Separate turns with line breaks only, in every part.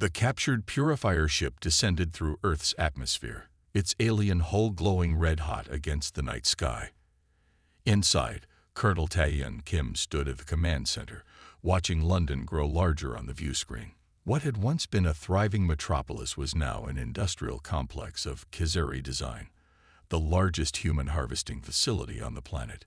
The captured purifier ship descended through Earth's atmosphere, its alien hull glowing red-hot against the night sky. Inside, Colonel Tae-hyun Kim stood at the command center, watching London grow larger on the view screen. What had once been a thriving metropolis was now an industrial complex of Kizari design, the largest human harvesting facility on the planet.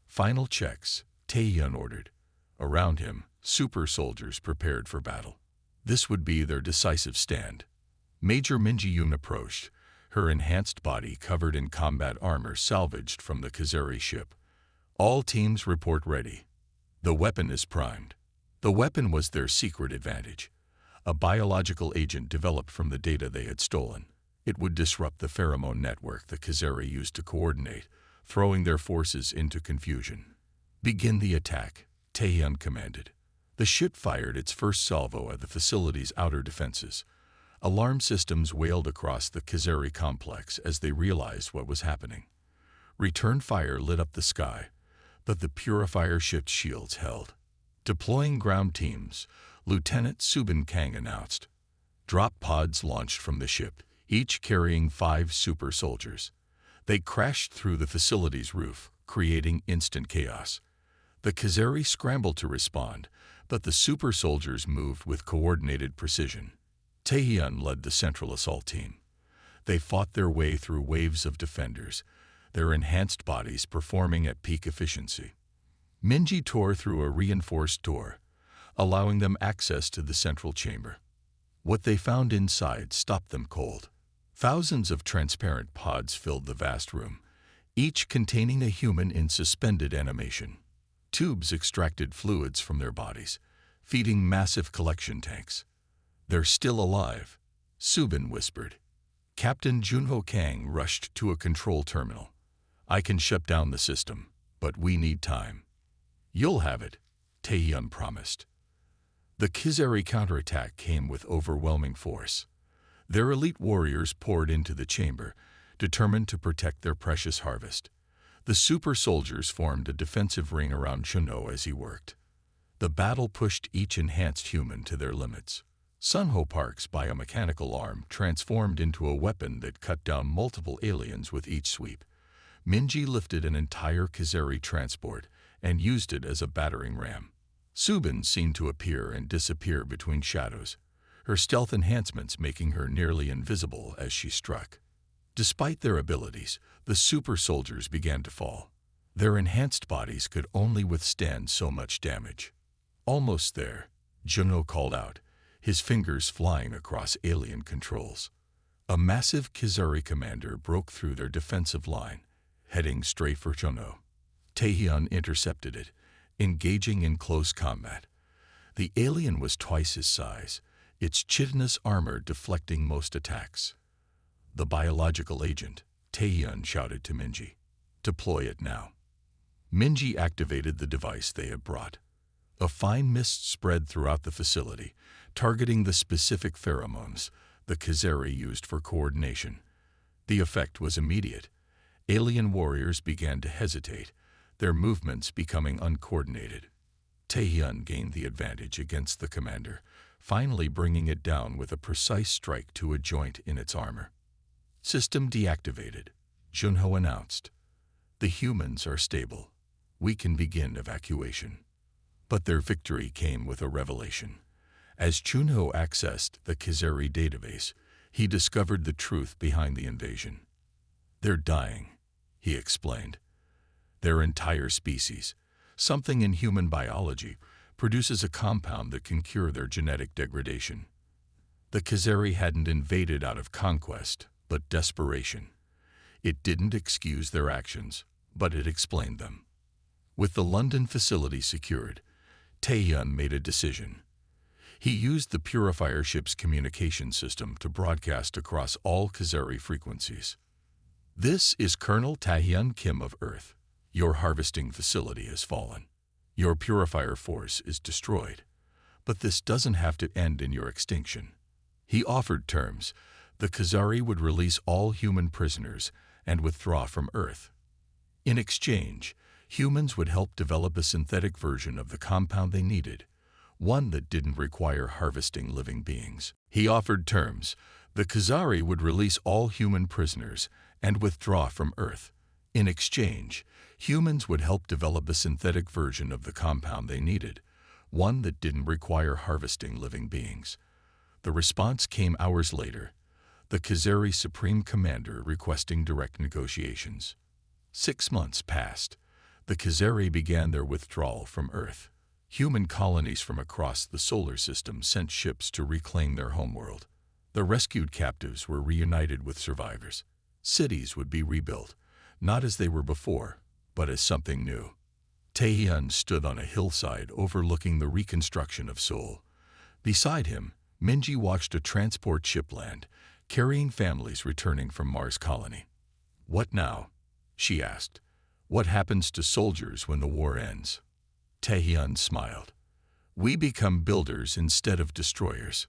Final checks, Tae-hyun ordered. Around him, super soldiers prepared for battle. This would be their decisive stand. Major Min Ji-yoon approached, her enhanced body covered in combat armor salvaged from the Kizari ship. All teams report ready. The weapon is primed. The weapon was their secret advantage. A biological agent developed from the data they had stolen. It would disrupt the pheromone network the Kizari used to coordinate, throwing their forces into confusion. Begin the attack, Tae-hyun commanded. The ship fired its first salvo at the facility's outer defenses. Alarm systems wailed across the Kizari complex as they realized what was happening. Return fire lit up the sky, but the purifier ship's shields held. Deploying ground teams, Lieutenant Subin Kang announced. Drop pods launched from the ship, each carrying 5 super soldiers. They crashed through the facility's roof, creating instant chaos. The Kizari scrambled to respond, but the super soldiers moved with coordinated precision. Tae-hyun led the central assault team. They fought their way through waves of defenders, their enhanced bodies performing at peak efficiency. Minji tore through a reinforced door, allowing them access to the central chamber. What they found inside stopped them cold. Thousands of transparent pods filled the vast room, each containing a human in suspended animation. Tubes extracted fluids from their bodies, feeding massive collection tanks. "They're still alive," Subin whispered. Captain Junho Kang rushed to a control terminal. "I can shut down the system, but we need time." "You'll have it," Tae-hyun promised. The Kizari counterattack came with overwhelming force. Their elite warriors poured into the chamber, determined to protect their precious harvest. The super soldiers formed a defensive ring around Junho as he worked. The battle pushed each enhanced human to their limits. Sunho Park's biomechanical arm transformed into a weapon that cut down multiple aliens with each sweep. Minji lifted an entire Kizari transport and used it as a battering ram. Subin seemed to appear and disappear between shadows, her stealth enhancements making her nearly invisible as she struck. Despite their abilities, the super soldiers began to fall. Their enhanced bodies could only withstand so much damage. "Almost there," Junho called out, his fingers flying across alien controls. A massive Kizari commander broke through their defensive line, heading straight for Junho. Tae-hyun intercepted it, engaging in close combat. The alien was twice his size, its chitinous armor deflecting most attacks. "The biological agent," Tae-hyun shouted to Minji. "Deploy it now." Minji activated the device they had brought. A fine mist spread throughout the facility, targeting the specific pheromones the Kizari used for coordination. The effect was immediate. Alien warriors began to hesitate, their movements becoming uncoordinated. Tae-hyun gained the advantage against the commander, finally bringing it down with a precise strike to a joint in its armor. "System deactivated," Junho announced. "The humans are stable. We can begin evacuation." But their victory came with a revelation. As Junho accessed the Kizari database, he discovered the truth behind the invasion. "They're dying," he explained. "Their entire species, something in human biology, produces a compound that can cure their genetic degradation." The Kizari hadn't invaded out of conquest, but desperation. It didn't excuse their actions, but it explained them. With the London facility secured, Tae-hyun made a decision. He used the purifier ship's communication system to broadcast across all Kizari frequencies. "This is Colonel Tae-hyun Kim of Earth. Your harvesting facility has fallen. Your purifier force is destroyed. But this doesn't have to end in your extinction." He offered terms. The Kizari would release all human prisoners and withdraw from Earth. In exchange, humans would help develop a synthetic version of the compound they needed, one that didn't require harvesting living beings. He offered terms. The Khazari would release all human prisoners and withdraw from Earth. In exchange, humans would help develop a synthetic version of the compound they needed, one that didn't require harvesting living beings. The response came hours later, the Khazari Supreme Commander requesting direct negotiations. 6 months passed. The Khazari began their withdrawal from Earth. Human colonies from across the solar system sent ships to reclaim their homeworld. The rescued captives were reunited with survivors. Cities would be rebuilt, not as they were before, but as something new. Taehyun stood on a hillside overlooking the reconstruction of Seoul. Beside him, Minji watched a transport ship land, carrying families returning from Mars colony. "What now?" she asked. "What happens to soldiers when the war ends?" Taehyun smiled. "We become builders instead of destroyers."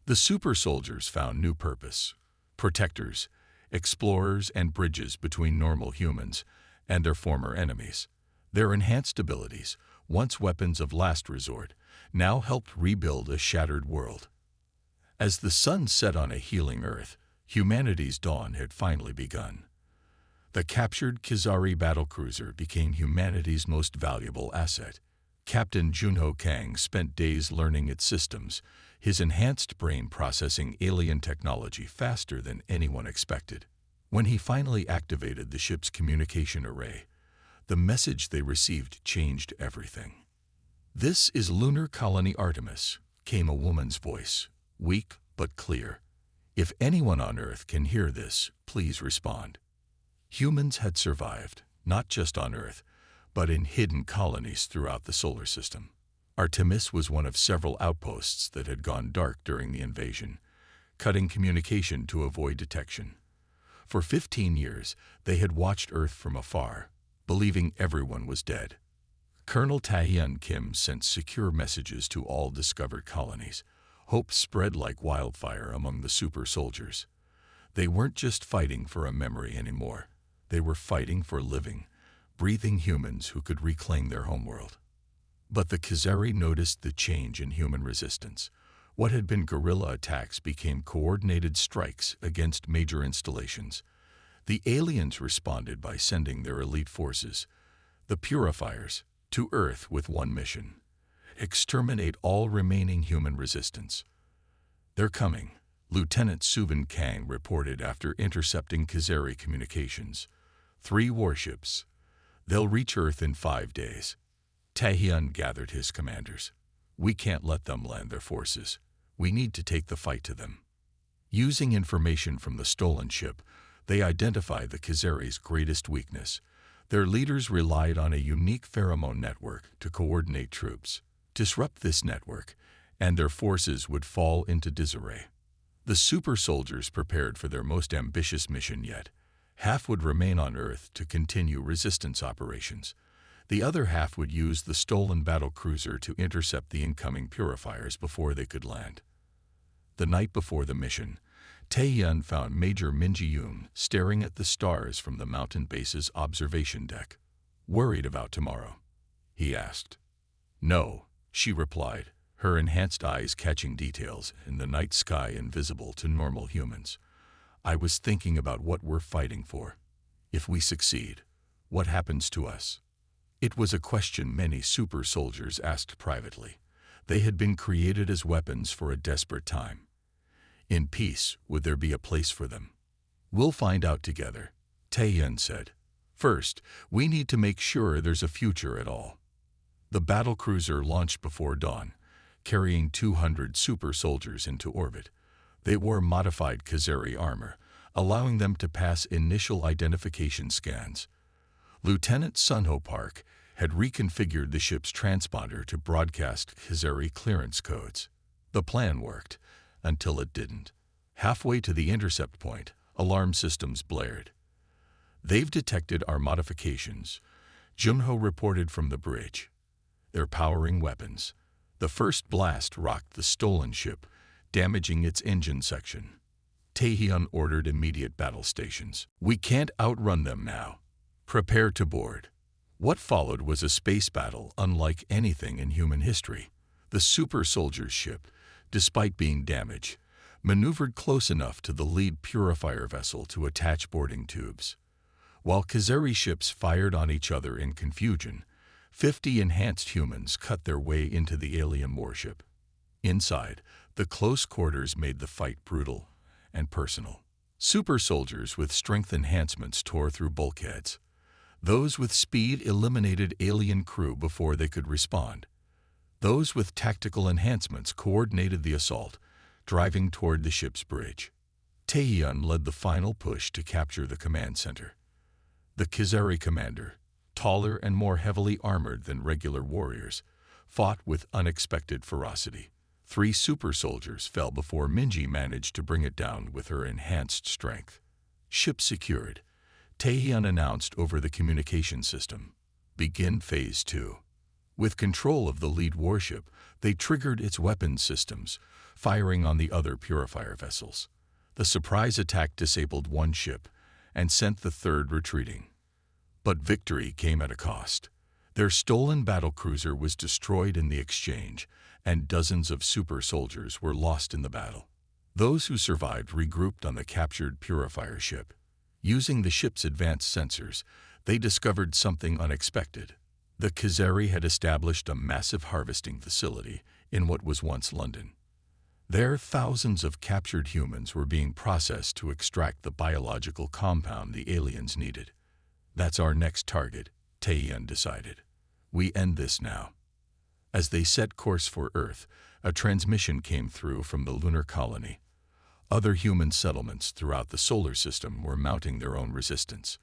The super soldiers found new purpose: protectors, explorers, and bridges between normal humans and their former enemies. Their enhanced abilities, once weapons of last resort, now helped rebuild a shattered world. As the sun set on a healing Earth, humanity's dawn had finally begun. The captured Khazari battlecruiser became humanity's most valuable asset. Captain Junho Kang spent days learning its systems, his enhanced brain processing alien technology faster than anyone expected. When he finally activated the ship's communication array, the message they received changed everything. "This is Lunar Colony Artemis," came a woman's voice, weak but clear. "If anyone on Earth can hear this, please respond." Humans had survived, not just on Earth, but in hidden colonies throughout the solar system. Artemis was one of several outposts that had gone dark during the invasion, cutting communication to avoid detection. For 15 years, they had watched Earth from afar, believing everyone was dead. Colonel Taehyun Kim sent secure messages to all discovered colonies. Hope spread like wildfire among the super soldiers. They weren't just fighting for a memory anymore. They were fighting for living, breathing humans who could reclaim their homeworld. But the Khazari noticed the change in human resistance. What had been guerrilla attacks became coordinated strikes against major installations. The aliens responded by sending their elite forces, the Purifiers, to Earth with one mission: exterminate all remaining human resistance. "They're coming," Lieutenant Suvin Kang reported after intercepting Khazari communications. 3 warships. They'll reach Earth in 5 days. Taehyun gathered his commanders. "We can't let them land their forces. We need to take the fight to them." Using information from the stolen ship, they identified the Khazari's greatest weakness. Their leaders relied on a unique pheromone network to coordinate troops. Disrupt this network, and their forces would fall into disarray. The super soldiers prepared for their most ambitious mission yet. Half would remain on Earth to continue resistance operations. The other half would use the stolen battlecruiser to intercept the incoming Purifiers before they could land. The night before the mission, Taehyun found Major Min Ji-yoon staring at the stars from the mountain base's observation deck. "Worried about tomorrow?" he asked. "No," she replied, her enhanced eyes catching details in the night sky invisible to normal humans. "I was thinking about what we're fighting for. If we succeed, what happens to us?" It was a question many super soldiers asked privately. They had been created as weapons for a desperate time. In peace, would there be a place for them? "We'll find out together," Taehyun said. "First, we need to make sure there's a future at all." The battlecruiser launched before dawn, carrying 200 super soldiers into orbit. They wore modified Khazari armor, allowing them to pass initial identification scans. Lieutenant Sunho Park had reconfigured the ship's transponder to broadcast Khazari clearance codes. The plan worked, until it didn't. Halfway to the intercept point, alarm systems blared. "They've detected our modifications," Junho reported from the bridge. "They're powering weapons." The first blast rocked the stolen ship, damaging its engine section. Taehyun ordered immediate battle stations. "We can't outrun them now. Prepare to board." What followed was a space battle unlike anything in human history. The super soldier's ship, despite being damaged, maneuvered close enough to the lead purifier vessel to attach boarding tubes. While Khazari ships fired on each other in confusion, 50 enhanced humans cut their way into the alien warship. Inside, the close quarters made the fight brutal and personal. Super soldiers with strength enhancements tore through bulkheads. Those with speed eliminated alien crew before they could respond. Those with tactical enhancements coordinated the assault, driving toward the ship's bridge. Taehyun led the final push to capture the command center. The Khazari commander, taller and more heavily armored than regular warriors, fought with unexpected ferocity. 3 super soldiers fell before Minji managed to bring it down with her enhanced strength. Ship secured, Taehyun announced over the communication system, "Begin Phase 2." With control of the lead warship, they triggered its weapons systems, firing on the other purifier vessels. The surprise attack disabled one ship and sent the third retreating. But victory came at a cost. Their stolen battlecruiser was destroyed in the exchange, and dozens of super soldiers were lost in the battle. Those who survived regrouped on the captured purifier ship. Using the ship's advanced sensors, they discovered something unexpected. The Khazari had established a massive harvesting facility in what was once London. There, thousands of captured humans were being processed to extract the biological compound the aliens needed. "That's our next target," Taehyun decided. "We end this now." As they set course for Earth, a transmission came through from the lunar colony. Other human settlements throughout the solar system were mounting their own resistance.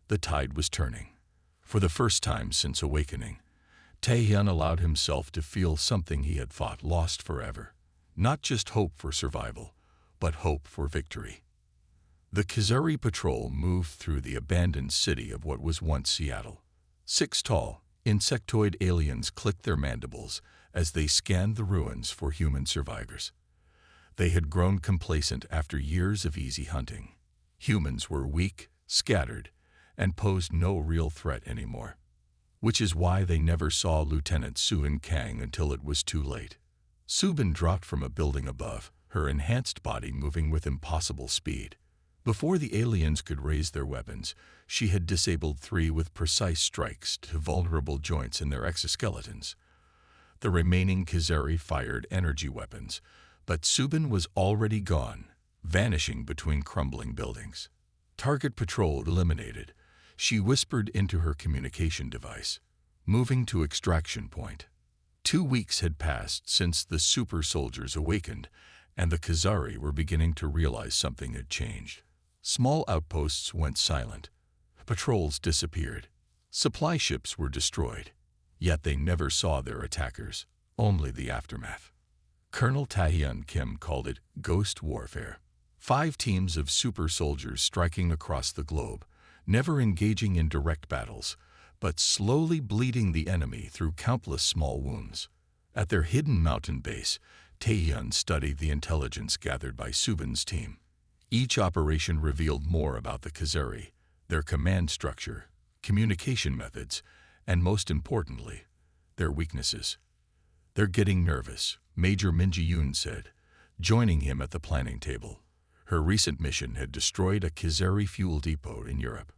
The tide was turning. For the first time since awakening, Taehyun allowed himself to feel something he had thought lost forever. Not just hope for survival, but hope for victory. The Khazari patrol moved through the abandoned city of what was once Seattle. 6 tall, insectoid aliens clicked their mandibles as they scanned the ruins for human survivors. They had grown complacent after years of easy hunting. Humans were weak, scattered, and posed no real threat anymore. Which is why they never saw Lieutenant Suin Kang until it was too late. Subin dropped from a building above, her enhanced body moving with impossible speed. Before the aliens could raise their weapons, she had disabled 3 with precise strikes to vulnerable joints in their exoskeletons. The remaining Khazari fired energy weapons, but Subin was already gone, vanishing between crumbling buildings. Target patrol eliminated, she whispered into her communication device, moving to extraction point. 2 weeks had passed since the super soldiers awakened, and the Khazari were beginning to realize something had changed. Small outposts went silent. Patrols disappeared. Supply ships were destroyed. Yet they never saw their attackers, only the aftermath. Colonel Taehyun Kim called it ghost warfare. 5 teams of super soldiers striking across the globe, never engaging in direct battles, but slowly bleeding the enemy through countless small wounds. At their hidden mountain base, Taehyun studied the intelligence gathered by Subin's team. Each operation revealed more about the Khazari, their command structure, communication methods, and most importantly, their weaknesses. "They're getting nervous," Major Minji Yoon said, joining him at the planning table. Her recent mission had destroyed a Khazari fuel depot in Europe.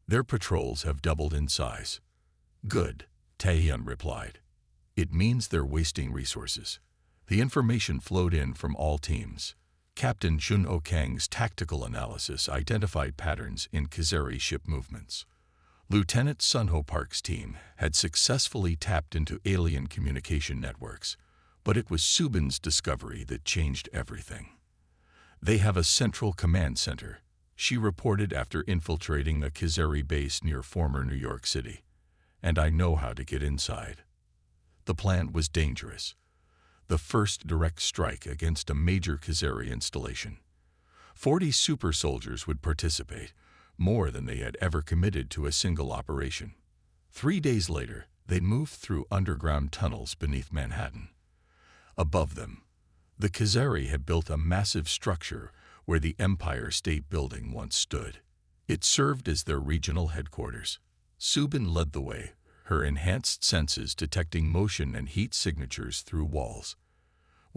"Their patrols have doubled in size." "Good," Taehyun replied. "It means they're wasting resources." The information flowed in from all teams. Captain Jun O-Kang's tactical analysis identified patterns in Khazari ship movements. Lieutenant Sunho Park's team had successfully tapped into alien communication networks, but it was Subin's discovery that changed everything. "They have a central command center," she reported after infiltrating a Khazari base near former New York City. "And I know how to get inside." The plan was dangerous. The first direct strike against a major Khazari installation. 40 super soldiers would participate, more than they had ever committed to a single operation. 3 days later, they moved through underground tunnels beneath Manhattan. Above them, the Khazari had built a massive structure where the Empire State Building once stood. It served as their regional headquarters. Subin led the way, her enhanced senses detecting motion and heat signatures through walls.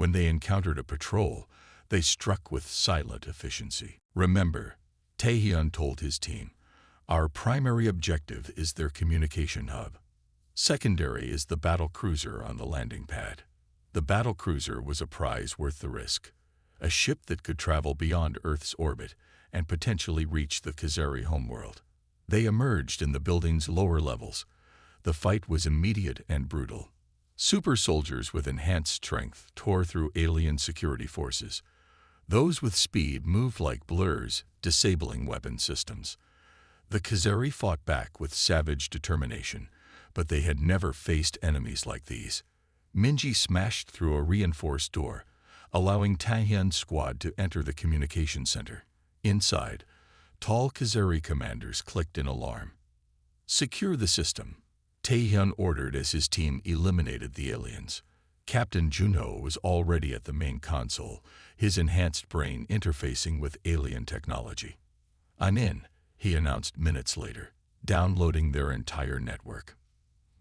When they encountered a patrol, they struck with silent efficiency. Remember, Taehyun told his team, our primary objective is their communication hub. Secondary is the battle cruiser on the landing pad. The battle cruiser was a prize worth the risk, a ship that could travel beyond Earth's orbit and potentially reach the Khazari homeworld. They emerged in the building's lower levels. The fight was immediate and brutal. Super soldiers with enhanced strength tore through alien security forces. Those with speed moved like blurs, disabling weapon systems. The Khazari fought back with savage determination, but they had never faced enemies like these. Minji smashed through a reinforced door, allowing Taehyun's squad to enter the communication center. Inside, tall Khazari commanders clicked in alarm. Secure the system, Taehyun ordered as his team eliminated the aliens. Captain Junho was already at the main console, his enhanced brain interfacing with alien technology. I'm in, he announced minutes later, downloading their entire network.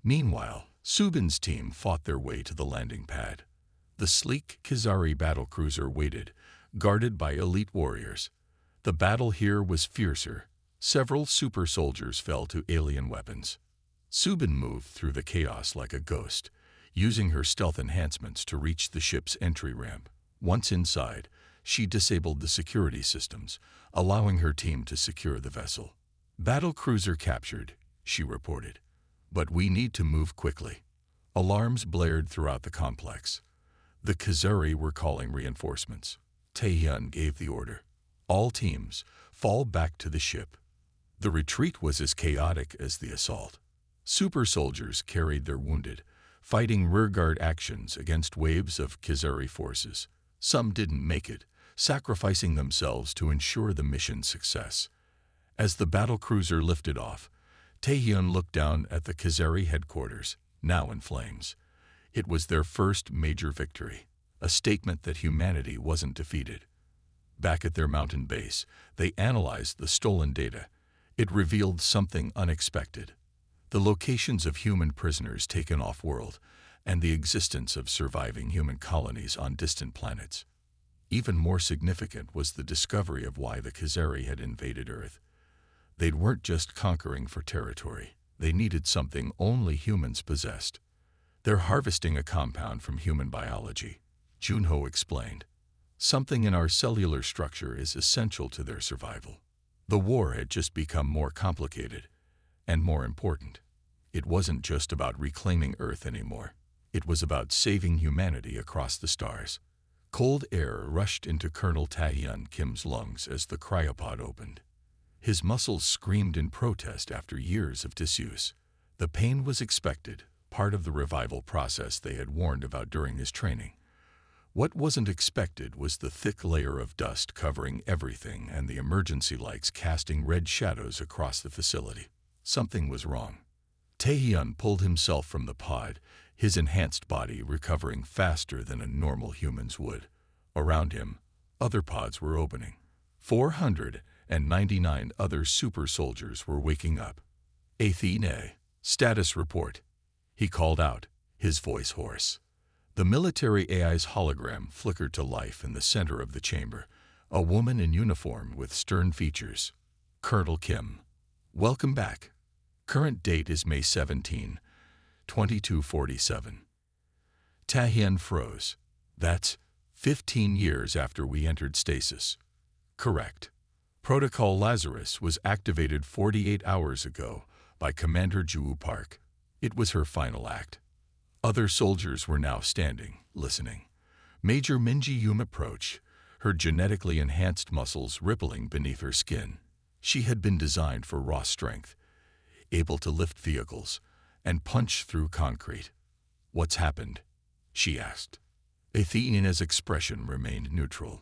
Meanwhile, Subin's team fought their way to the landing pad. The sleek Khazari battlecruiser waited, guarded by elite warriors. The battle here was fiercer. Several super soldiers fell to alien weapons. Subin moved through the chaos like a ghost, using her stealth enhancements to reach the ship's entry ramp. Once inside, she disabled the security systems, allowing her team to secure the vessel. Battle cruiser captured, she reported. But we need to move quickly. Alarms blared throughout the complex. The Khazari were calling reinforcements. Taehyun gave the order. All teams, fall back to the ship. The retreat was as chaotic as the assault. Super soldiers carried their wounded, fighting rearguard actions against waves of Khazari forces. Some didn't make it, sacrificing themselves to ensure the mission's success. As the battlecruiser lifted off, Taehyun looked down at the Khazari headquarters, now in flames. It was their first major victory, a statement that humanity wasn't defeated. Back at their mountain base, they analyzed the stolen data. It revealed something unexpected: the locations of human prisoners taken off-world, and the existence of surviving human colonies on distant planets. Even more significant was the discovery of why the Khazari had invaded Earth. They weren't just conquering for territory. They needed something only humans possessed. They're harvesting a compound from human biology, Junho explained. Something in our cellular structure is essential to their survival. The war had just become more complicated and more important. It wasn't just about reclaiming Earth anymore. It was about saving humanity across the stars. Cold air rushed into Colonel Taehyun Kim's lungs as the cryopod opened. His muscles screamed in protest after years of disuse. The pain was expected, part of the revival process they had warned about during his training. What wasn't expected was the thick layer of dust covering everything and the emergency lights casting red shadows across the facility. Something was wrong. Taehyun pulled himself from the pod, his enhanced body recovering faster than a normal human's would. Around him, other pods were opening. 499 other super soldiers were waking up. Athene, status report, he called out, his voice hoarse. The military AI's hologram flickered to life in the center of the chamber, a woman in uniform with stern features. Colonel Kim. Welcome back. Current date is May 17, 2247. Taehyun froze. That's 15 years after we entered stasis. Correct. Protocol Lazarus was activated 48 hours ago by Commander Ju Park. It was her final act. Other soldiers were now standing, listening. Major Minji Yum approached, her genetically enhanced muscles rippling beneath her skin. She had been designed for raw strength, able to lift vehicles and punch through concrete. What's happened? She asked. Athena's expression remained neutral.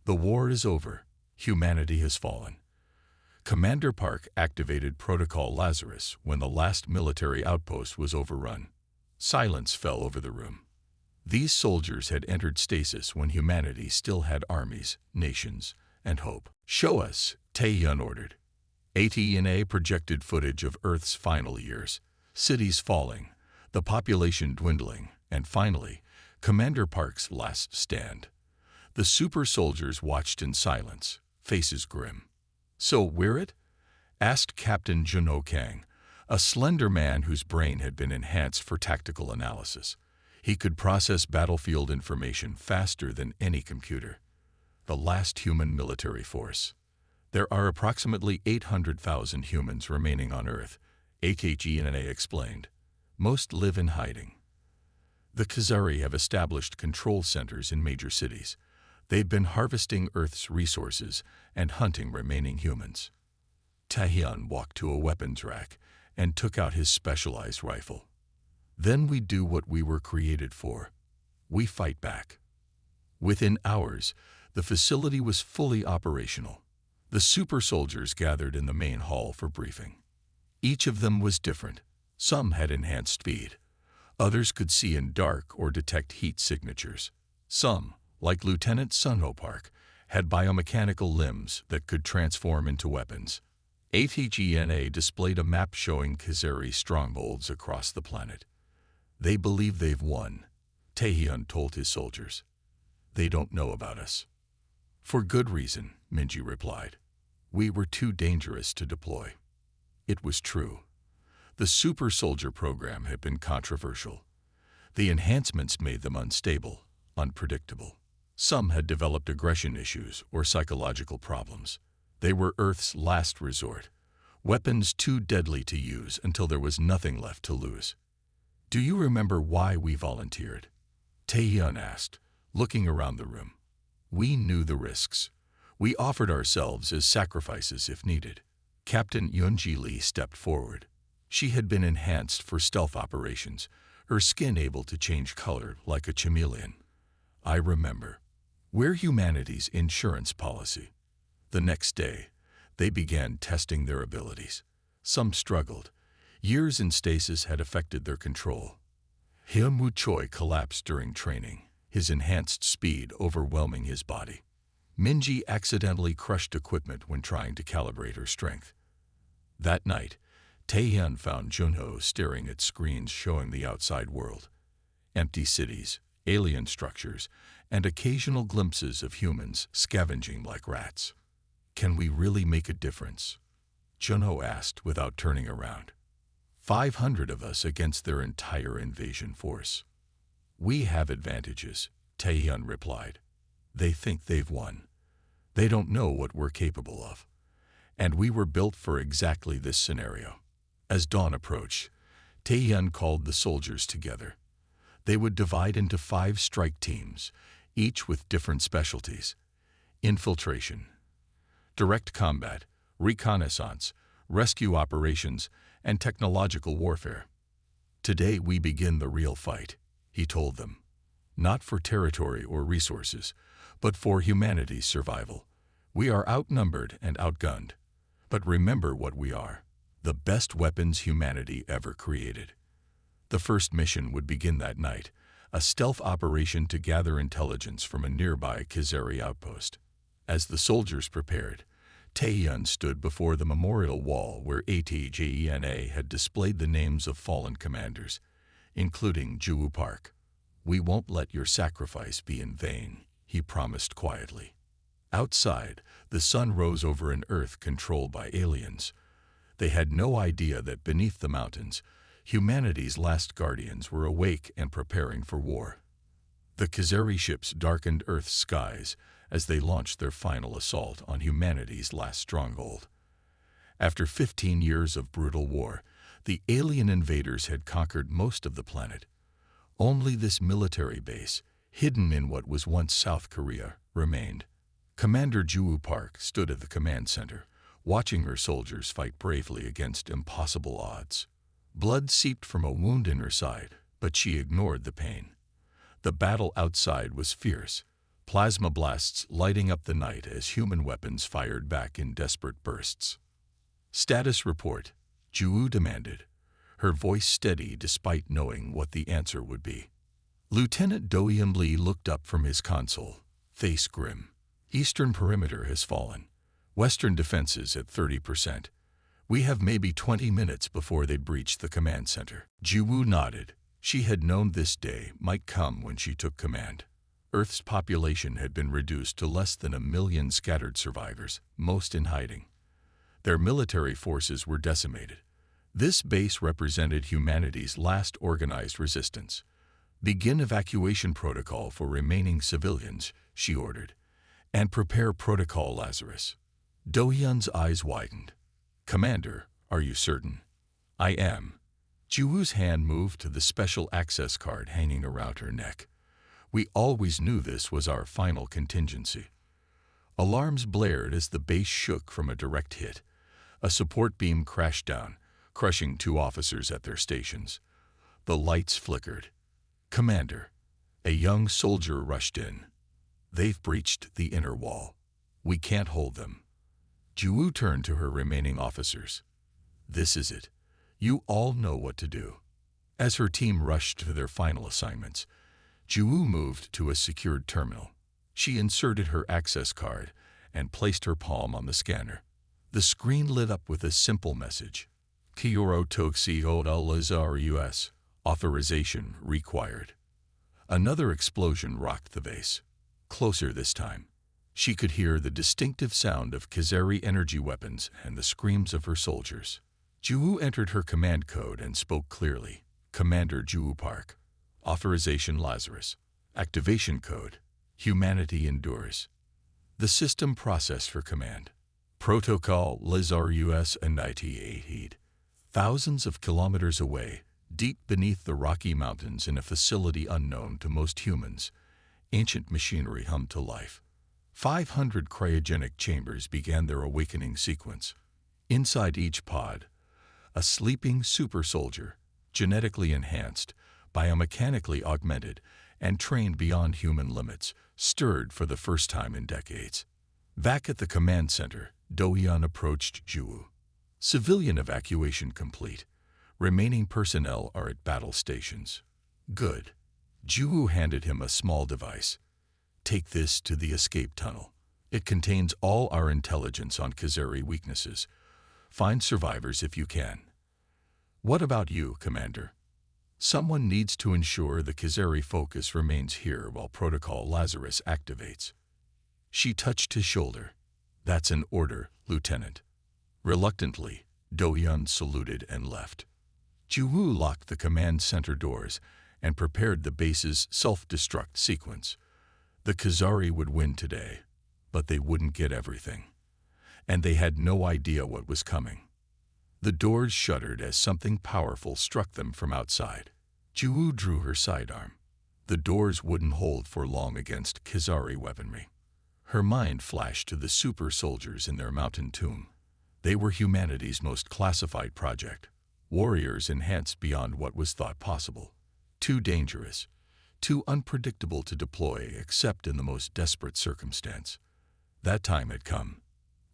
The war is over. Humanity has fallen. Commander Park activated Protocol Lazarus when the last military outpost was overrun. Silence fell over the room. These soldiers had entered stasis when humanity still had armies, nations, and hope. Show us, Taehyun ordered. Athena projected footage of Earth's final years, cities falling, the population dwindling, and finally, Commander Park's last stand. The super soldiers watched in silence, faces grim. "So we're it?" asked Captain Junho Kang, a slender man whose brain had been enhanced for tactical analysis. He could process battlefield information faster than any computer. The last human military force. There are approximately 800,000 humans remaining on Earth, HFY explained. Most live in hiding. The Khazari have established control centers in major cities. They've been harvesting Earth's resources and hunting remaining humans. Taehyun walked to a weapons rack and took out his specialized rifle. "Then we do what we were created for. We fight back." Within hours, the facility was fully operational. The super soldiers gathered in the main hall for briefing. Each of them was different. Some had enhanced speed. Others could see in dark or detect heat signatures. Some, like Lieutenant Sunho Park, had biomechanical limbs that could transform into weapons. HFY displayed a map showing Khazari strongholds across the planet. "They believe they've won," Taehyun told his soldiers. "They don't know about us." "For good reason," Minji replied. "We were too dangerous to deploy." It was true. The super soldier program had been controversial. The enhancements made them unstable, unpredictable. Some had developed aggression issues or psychological problems. They were Earth's last resort, weapons too deadly to use until there was nothing left to lose. "Do you remember why we volunteered?" Taehyun asked, looking around the room. "We knew the risks. We offered ourselves as sacrifices if needed." Captain Yoonji Lee stepped forward. She had been enhanced for stealth operations, her skin able to change color like a chameleon. "I remember. We're humanity's insurance policy." The next day, they began testing their abilities. Some struggled. Years in stasis had affected their control. Hyunwoo Choi collapsed during training, his enhanced speed overwhelming his body. Minji accidentally crushed equipment when trying to calibrate her strength. That night, Taehyun found Junho staring at screens showing the outside world. Empty cities, alien structures, and occasional glimpses of humans scavenging like rats. "Can we really make a difference?" Junho asked without turning around. 500 of us against their entire invasion force. "We have advantages," Taehyun replied. "They think they've won. They don't know what we're capable of. And we were built for exactly this scenario." As dawn approached, Taehyun called the soldiers together. They would divide into 5 strike teams, each with different specialties: infiltration, direct combat, reconnaissance, rescue operations, and technological warfare. "Today we begin the real fight," he told them. "Not for territory or resources, but for humanity's survival. We are outnumbered and outgunned. But remember what we are: the best weapons humanity ever created." The first mission would begin that night, a stealth operation to gather intelligence from a nearby Khazari outpost. As the soldiers prepared, Taehyun stood before the memorial wall where HFY had displayed the names of fallen commanders, including Junho Park. "We won't let your sacrifice be in vain," he promised quietly. Outside, the sun rose over an Earth controlled by aliens. They had no idea that beneath the mountains, humanity's last guardians were awake and preparing for war. The Khazari ships darkened Earth's skies as they launched their final assault on humanity's last stronghold. After 15 years of brutal war, the alien invaders had conquered most of the planet. Only this military base, hidden in what was once South Korea, remained. Commander Junho Park stood at the command center, watching her soldiers fight bravely against impossible odds. Blood seeped from a wound in her side, but she ignored the pain. The battle outside was fierce, plasma blasts lighting up the night as human weapons fired back in desperate bursts. "Status report," Junho demanded, her voice steady despite knowing what the answer would be. Lieutenant Do-Yeon Lee looked up from his console, face grim. "Eastern perimeter has fallen. Western defenses at 30%. We have maybe 20 minutes before they breach the command center." Junho nodded. She had known this day might come when she took command. Earth's population had been reduced to less than 1 million scattered survivors, most in hiding. Their military forces were decimated. This base represented humanity's last organized resistance. "Begin evacuation protocol for remaining civilians," she ordered, "and prepare Protocol Lazarus." Do-hyun's eyes widened. "Commander, are you certain?" "I am." Jiwoo's hand moved to the special access card hanging around her neck. "We always knew this was our final contingency." Alarms blared as the base shook from a direct hit. A support beam crashed down, crushing 2 officers at their stations. The lights flickered. "Commander," a young soldier rushed in. "They've breached the inner wall. We can't hold them." Jiwoo turned to her remaining officers. "This is it. You all know what to do." As her team rushed to their final assignments, Jiwoo moved to a secured terminal. She inserted her access card and placed her palm on the scanner. The screen lit up with a simple message: "Kyoro Toxi Oda Lazarus. Authorization required." Another explosion rocked the base. Closer this time. She could hear the distinctive sound of Kazari energy weapons and the screams of her soldiers. Jiwoo entered her command code and spoke clearly. "Commander Jiwoo Park. Authorization Lazarus. Activation code. Humanity endures." The system processed for command. "Protocol Lazarus initiated." Thousands of kilometers away, deep beneath the Rocky Mountains in a facility unknown to most humans, ancient machinery hummed to life. 500 cryogenic chambers began their awakening sequence. Inside each pod, a sleeping super soldier, genetically enhanced, biomechanically augmented, and trained beyond human limits, stirred for the first time in decades. Back at the command center, Do-hyun approached Jiwoo. "Civilian evacuation complete. Remaining personnel are at battle stations." "Good." Jiwoo handed him a small device. "Take this to the escape tunnel. It contains all our intelligence on Kazari weaknesses. Find survivors if you can." "What about you, Commander?" "Someone needs to ensure the Kazari focus remains here while Protocol Lazarus activates." She touched his shoulder. "That's an order, Lieutenant." Reluctantly, Do-hyun saluted and left. Jiwoo locked the command center doors and prepared the base's self-destruct sequence. The Kazari would win today, but they wouldn't get everything. And they had no idea what was coming. The doors shuddered as something powerful struck them from outside. Jiwoo drew her sidearm. The doors wouldn't hold for long against Kazari weaponry. Her mind flashed to the super soldiers in their mountain tomb. They were humanity's most classified project. Warriors enhanced beyond what was thought possible. Too dangerous, too unpredictable to deploy except in the most desperate circumstance. That time had come.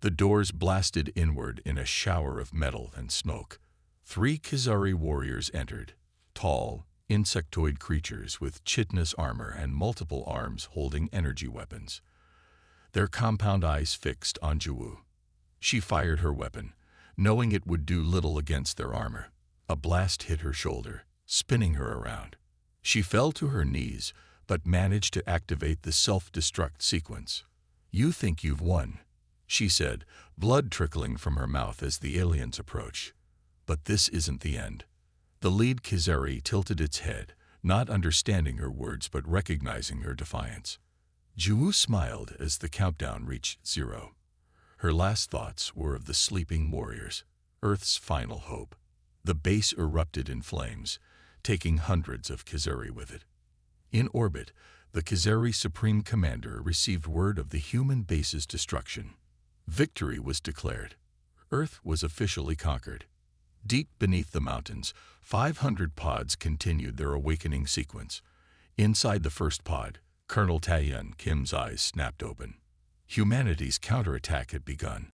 The doors blasted inward in a shower of metal and smoke. 3 Kazari warriors entered, tall, insectoid creatures with chitinous armor and multiple arms holding energy weapons. Their compound eyes fixed on Jiwoo. She fired her weapon, knowing it would do little against their armor. A blast hit her shoulder, spinning her around. She fell to her knees, but managed to activate the self-destruct sequence. "You think you've won," she said, blood trickling from her mouth as the aliens approached. "But this isn't the end." The lead Kazari tilted its head, not understanding her words but recognizing her defiance. Jiwoo smiled as the countdown reached 0. Her last thoughts were of the sleeping warriors, Earth's final hope. The base erupted in flames, taking hundreds of Kazari with it. In orbit, the Kazari Supreme Commander received word of the human base's destruction. Victory was declared. Earth was officially conquered. Deep beneath the mountains, 500 pods continued their awakening sequence. Inside the first pod, Colonel Taehyun Kim's eyes snapped open. Humanity's counterattack had begun.